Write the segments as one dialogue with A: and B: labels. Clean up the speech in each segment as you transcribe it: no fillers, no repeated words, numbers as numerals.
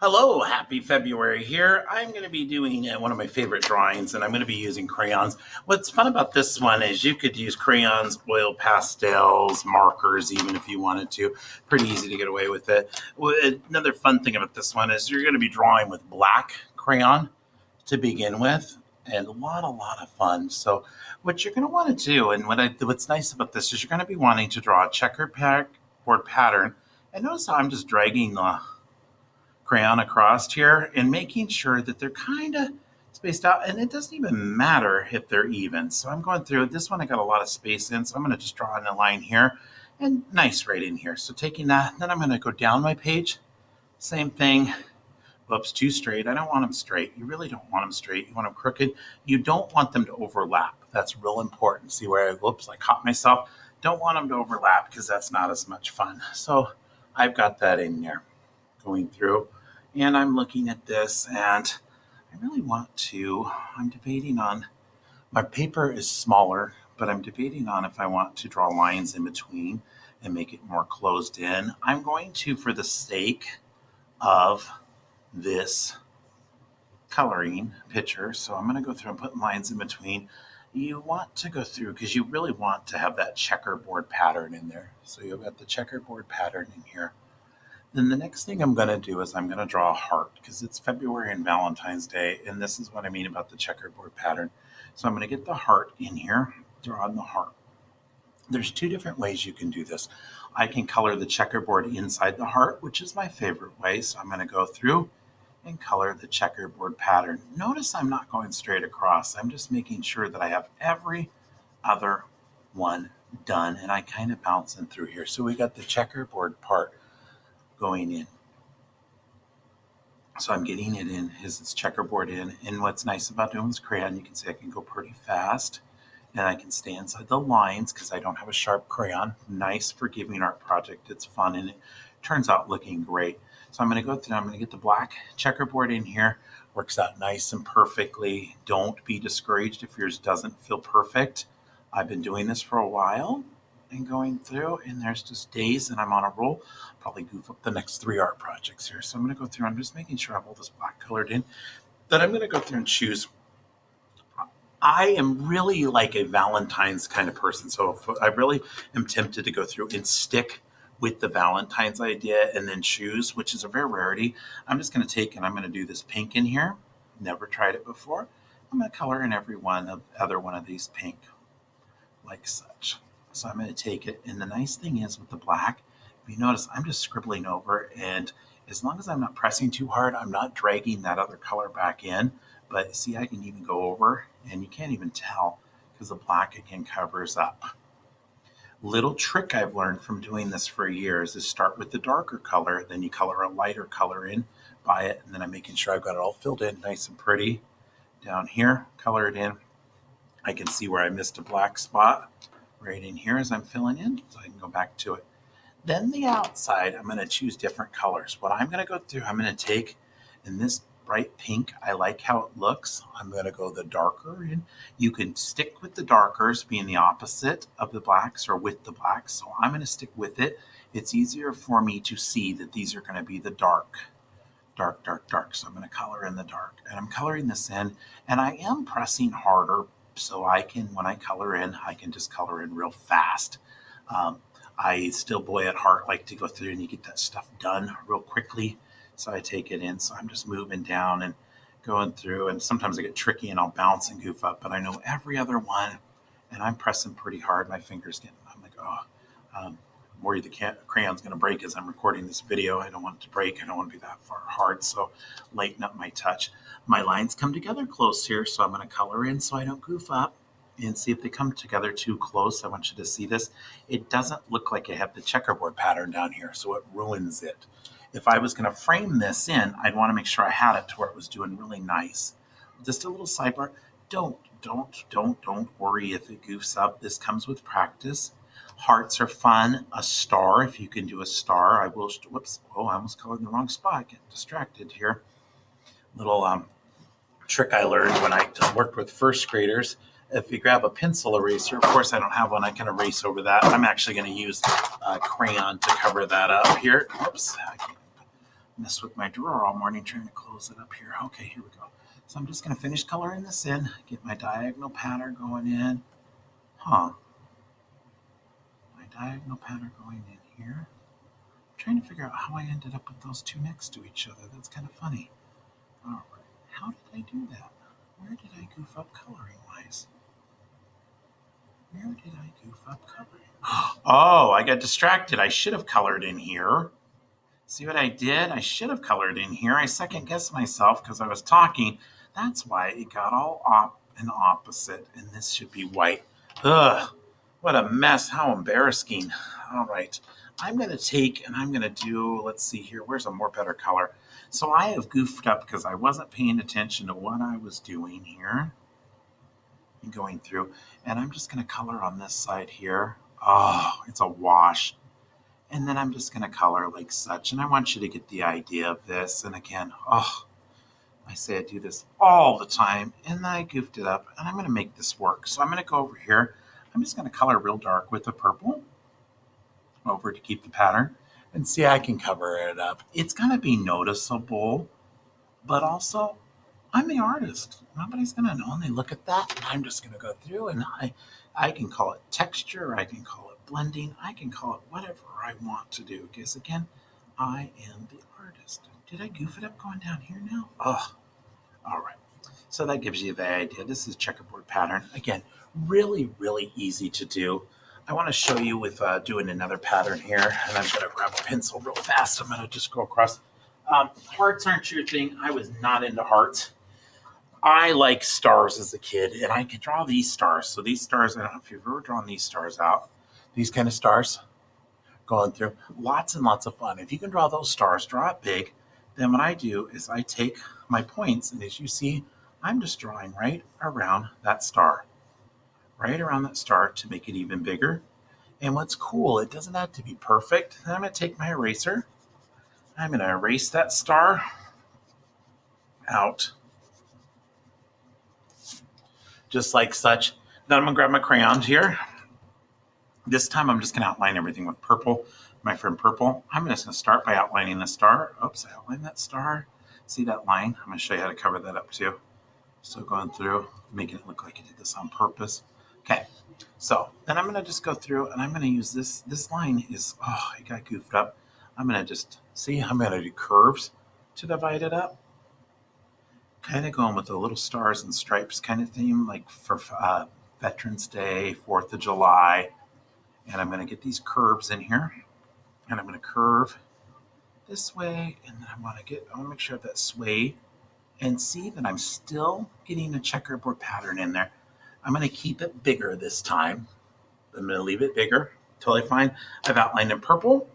A: Hello, happy February here. I'm going to be doing one of my favorite drawings, and I'm going to be using crayons. What's fun about this one is you could use crayons, oil pastels, markers, even if you wanted to. Pretty easy to get away with it. Another fun thing about this one is you're going to be drawing with black crayon to begin with, and a lot of fun. So what you're going to want to do, and what's nice about this is you're going to be wanting to draw a checkerboard pattern. And notice how I'm just dragging the crayon across here and making sure that they're kind of spaced out, and it doesn't even matter if they're even. So I'm going through this one. I got a lot of space in, so I'm going to just draw in a line here and nice right in here. So taking that, then I'm going to go down my page. Same thing. Whoops, too straight. I don't want them straight. You really don't want them straight. You want them crooked. You don't want them to overlap. That's real important. See where I caught myself. Don't want them to overlap because that's not as much fun. So I've got that in there going through, and I'm looking at this, and I really I'm debating on, my paper is smaller, but I'm debating on if I want to draw lines in between and make it more closed in. I'm going to, for the sake of this coloring picture, so I'm going to go through and put lines in between. You want to go through because you really want to have that checkerboard pattern in there. So you've got the checkerboard pattern in here. Then the next thing I'm going to do is I'm going to draw a heart because it's February and Valentine's Day, and this is what I mean about the checkerboard pattern. So I'm going to get the heart in here, draw on the heart. There's two different ways you can do this. I can color the checkerboard inside the heart, which is my favorite way. So I'm going to go through and color the checkerboard pattern. Notice I'm not going straight across. I'm just making sure that I have every other one done, and I kind of bouncing through here. So we got the checkerboard part going in. So I'm getting it in, it's checkerboard in. And what's nice about doing this crayon, you can see I can go pretty fast, and I can stay inside the lines because I don't have a sharp crayon. Nice for giving art project. It's fun, and it turns out looking great. So I'm going to go through, I'm going to get the black checkerboard in here. Works out nice and perfectly. Don't be discouraged if yours doesn't feel perfect. I've been doing this for a while and going through, and there's just days that I'm on a roll. Probably goof up the next 3 art projects here. So I'm going to go through, I'm just making sure I have all this black colored in. Then I'm going to go through and choose. I am really like a Valentine's kind of person. So I really am tempted to go through and stick with the Valentine's idea and then choose, which is a rare rarity. I'm just going to take, and I'm going to do this pink in here. Never tried it before. I'm going to color in every other one of these pink like such. So I'm going to take it, and the nice thing is with the black, if you notice, I'm just scribbling over, and as long as I'm not pressing too hard, I'm not dragging that other color back in. But see, I can even go over, and you can't even tell because the black again covers up. Little trick I've learned from doing this for years is start with the darker color, then you color a lighter color in by it, and then I'm making sure I've got it all filled in nice and pretty. Down here, color it in. I can see where I missed a black spot right in here as I'm filling in, so I can go back to it. Then the outside, I'm going to choose different colors. What I'm going to go through, I'm going to take, in this bright pink, I like how it looks. I'm going to go the darker in. You can stick with the darkers being the opposite of the blacks or with the blacks. So I'm going to stick with it. It's easier for me to see that these are going to be the dark. So I'm going to color in the dark, and I'm coloring this in, and I am pressing harder so I can, when I color in, I can just color in real fast. I still, boy, at heart, like to go through and you get that stuff done real quickly. So I take it in. So I'm just moving down and going through, and sometimes I get tricky and I'll bounce and goof up, but I know every other one, and I'm pressing pretty hard. My fingers getting, I'm like, I'm worried the crayon's going to break as I'm recording this video. I don't want it to break. I don't want to be that far hard. So lighten up my touch. My lines come together close here, so I'm going to color in so I don't goof up and see if they come together too close. I want you to see this. It doesn't look like I have the checkerboard pattern down here, so it ruins it. If I was going to frame this in, I'd want to make sure I had it to where it was doing really nice. Just a little sidebar. Don't worry if it goofs up. This comes with practice. Hearts are fun. A star, if you can do a star, I will. Whoops! Oh, I almost colored in the wrong spot. Get distracted here. Little trick I learned when I worked with first graders. If you grab a pencil eraser, of course I don't have one, I can erase over that. I'm actually going to use a crayon to cover that up here. Oops! mess with my drawer all morning trying to close it up here. Okay, here we go. So I'm just going to finish coloring this in, get my diagonal pattern going in. My diagonal pattern going in here. I'm trying to figure out how I ended up with those two next to each other. That's kind of funny. All right, how did I do that? Where did I goof up coloring wise? Where did I goof up coloring? Oh, I got distracted. I should have colored in here. See what I did? I should have colored in here. I second guessed myself because I was talking. That's why it got all and opposite, and this should be white. Ugh, what a mess. How embarrassing. All right, I'm going to take and I'm going to do, let's see here, where's a more better color? So I have goofed up because I wasn't paying attention to what I was doing here and going through, and I'm just going to color on this side here. Oh, it's a wash. And then I'm just going to color like such. And I want you to get the idea of this. And again, I say I do this all the time. And then I goofed it up. And I'm going to make this work. So I'm going to go over here. I'm just going to color real dark with the purple over to keep the pattern. And see, I can cover it up. It's going to be noticeable. But also, I'm the artist. Nobody's going to know. And they look at that. And I'm just going to go through. And I can call it texture. I can call it blending. I can call it whatever I want to do. Because again, I am the artist. Did I goof it up going down here now? Oh, all right. So that gives you the idea. This is checkerboard pattern. Again, really, really easy to do. I want to show you with doing another pattern here. And I'm going to grab a pencil real fast. I'm going to just go across. Hearts aren't your thing. I was not into hearts. I like stars as a kid, and I could draw these stars. So these stars, I don't know if you've ever drawn these stars out. These kind of stars going through. Lots and lots of fun. If you can draw those stars, draw it big. Then what I do is I take my points, and as you see, I'm just drawing right around that star. Right around that star to make it even bigger. And what's cool, it doesn't have to be perfect. Then I'm going to take my eraser. I'm going to erase that star out. Just like such. Then I'm going to grab my crayons here. This time I'm just going to outline everything with purple, my friend purple. I'm just going to start by outlining the star. Oops, I outlined that star. See that line? I'm going to show you how to cover that up too. So going through, making it look like I did this on purpose. Okay, so then I'm going to just go through and I'm going to use this. This line is, it got goofed up. I'm going to just, see, I'm going to do curves to divide it up. Kind of going with the little stars and stripes kind of theme, like for Veterans Day, 4th of July. And I'm going to get these curves in here. And I'm going to curve this way. And then I want to make sure that sway. And see that I'm still getting a checkerboard pattern in there. I'm going to keep it bigger this time. I'm going to leave it bigger. Totally fine. I've outlined in purple.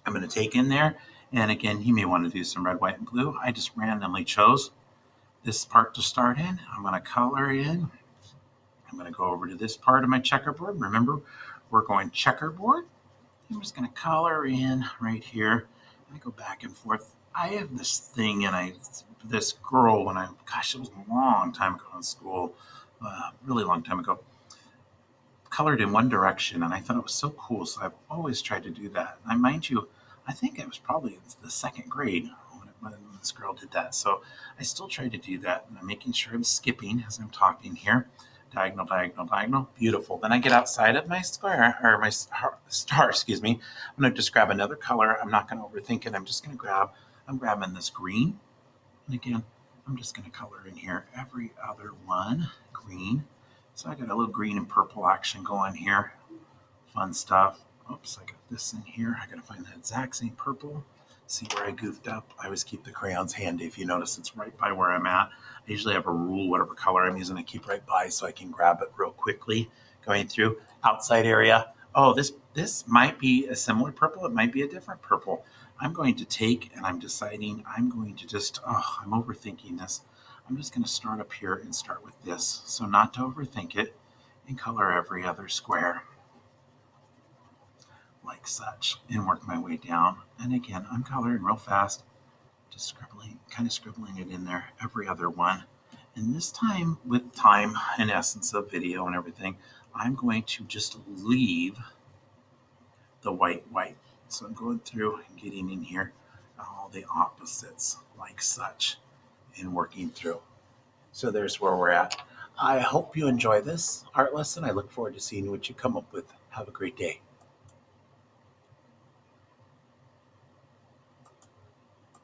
A: I'm going to take in there. And again, you may want to do some red, white, and blue. I just randomly chose this part to start in. I'm going to color in. I'm going to go over to this part of my checkerboard. Remember, we're going checkerboard. I'm just going to color in right here. I go back and forth. I have this thing, and this girl, it was a long time ago in school, really long time ago, colored in one direction, and I thought it was so cool. So I've always tried to do that. And mind you, I think it was probably the second grade when this girl did that. So I still try to do that, and I'm making sure I'm skipping as I'm talking here. Diagonal, diagonal, diagonal. Beautiful. Then I get outside of my square, or my star, excuse me. I'm going to just grab another color. I'm not going to overthink it. I'm grabbing this green. And again, I'm just going to color in here every other one. Green. So I got a little green and purple action going here. Fun stuff. Oops, I got this in here. I got to find that exact same purple. See where I goofed up? I always keep the crayons handy. If you notice, it's right by where I'm at. I usually have a rule, whatever color I'm using, I keep right by so I can grab it real quickly. Going through outside area. Oh, this might be a similar purple. It might be a different purple. I'm going to take, and I'm deciding I'm going to just, I'm overthinking this. I'm just going to start up here and start with this. So not to overthink it, and color every other square. Like such, and work my way down. And again, I'm coloring real fast, just scribbling it in there, every other one. And this time, with time and essence of video and everything, I'm going to just leave the white. So I'm going through and getting in here. all the opposites like such in working through. So there's where we're at. I hope you enjoy this art lesson. I look forward to seeing what you come up with. Have a great day.